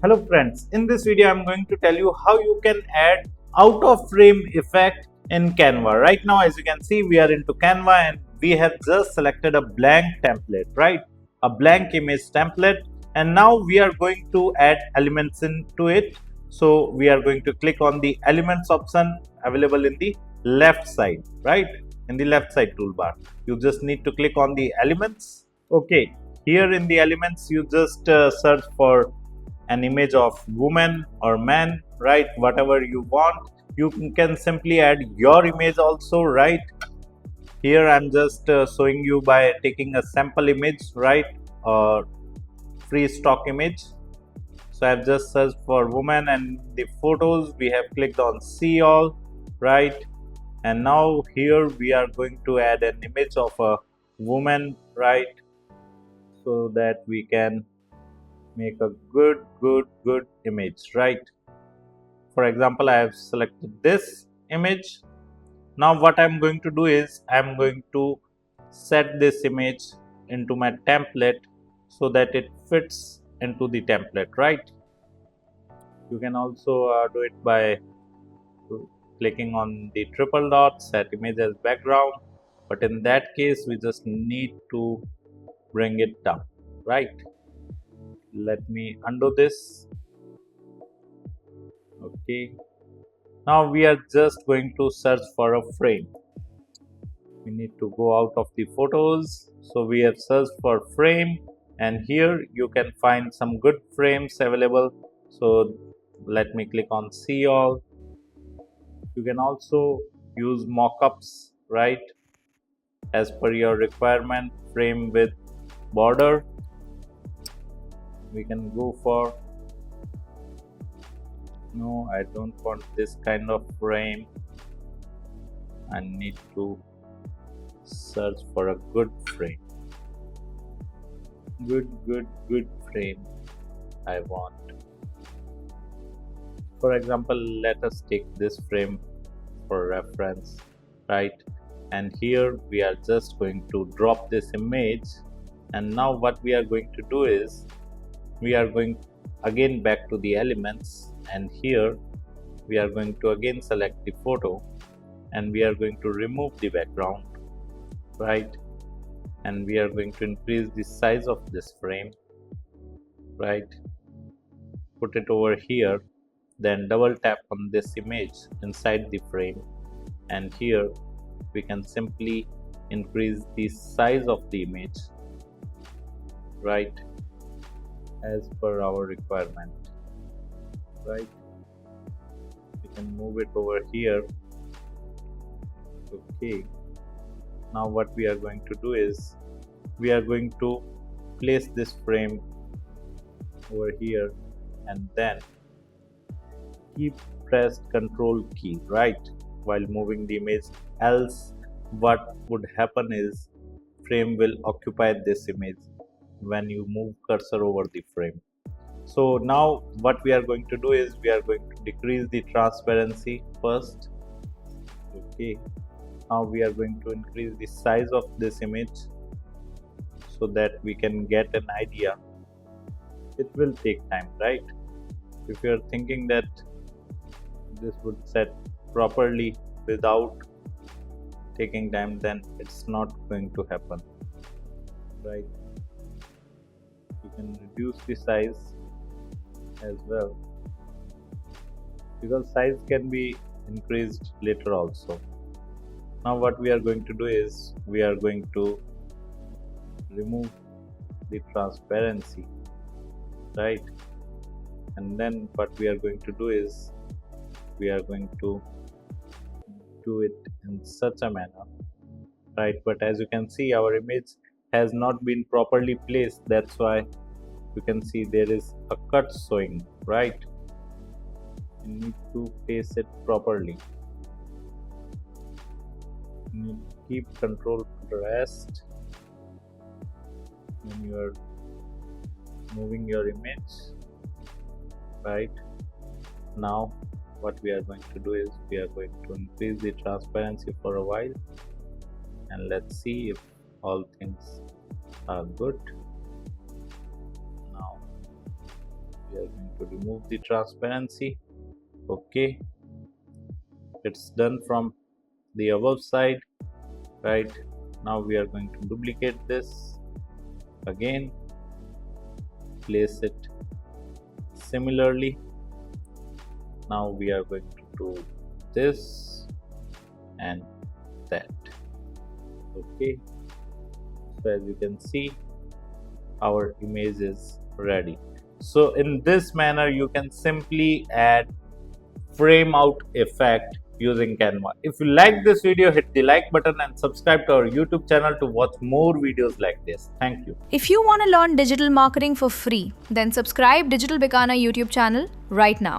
Hello friends, in this video I'm going to tell you how you can add out of frame effect in Canva. Right now as you can see we are into Canva and we have just selected a blank template, right? A blank image template, and now we are going to add elements into it. So we are going to click on the elements option available in the left side, right? In the left side toolbar. You just need to click on the elements. Okay, here in the elements you just search for an image of woman or man, right? Whatever you want, you can simply add your image also, right? Here I'm just showing you by taking a sample image, right? Or free stock image. So I've just searched for woman, and the photos we have clicked on see all, right? And now here we are going to add an image of a woman, right? So that we can make a good image, right? For example, I have selected this image. Now what I'm going to do is I'm going to set this image into my template so that it fits into the template, right? You can also do it by clicking on the triple dot, set image as background, but in that case we just need to bring it down, right? Let me undo this. Okay, now we are just going to search for a frame. We need to go out of the photos. So we have searched for frame, and here you can find some good frames available. So let me click on see all. You can also use mockups, right? As per your requirement, frame with border. We can go for, no, I don't want this kind of frame. I need to search for a good frame. Good frame I want. For example, let us take this frame for reference, right? And here we are just going to drop this image, and now what we are going to do is we are going again back to the elements, and here we are going to again select the photo, and we are going to remove the background, right? And we are going to increase the size of this frame, right? Put it over here, then double tap on this image inside the frame, and here we can simply increase the size of the image, right, as per our requirement, right? We can move it over here. Okay, now what we are going to do is we are going to place this frame over here, and then keep pressed Ctrl key, right, while moving the image, else what would happen is frame will occupy this image when you move cursor over the frame. So now what we are going to do is we are going to decrease the transparency first. Okay, now we are going to increase the size of this image so that we can get an idea. It will take time, right? If you are thinking that this would set properly without taking time, then it's not going to happen, right? You can reduce the size as well, because size can be increased later also. Now what we are going to do is we are going to remove the transparency, right? And then what we are going to do is we are going to do it in such a manner, right? But as you can see, our image has not been properly placed. That's why you can see there is a cut showing, right? You need to place it properly. You need to keep control rest when you are moving your image, right? Now what we are going to do is we are going to increase the transparency for a while, and let's see if all things are good. Now we we are going to remove the transparency. Okay, it's done from the above side, right? Now we are going to duplicate this again, place it similarly. Now we are going to do this and that. Okay, so as you can see, our image is ready. So in this manner you can simply add frame out effect using Canva. If you like this video, hit the like button and subscribe to our YouTube channel to watch more videos like this. Thank you. If you want to learn digital marketing for free, then subscribe Digital Bikana YouTube channel right now.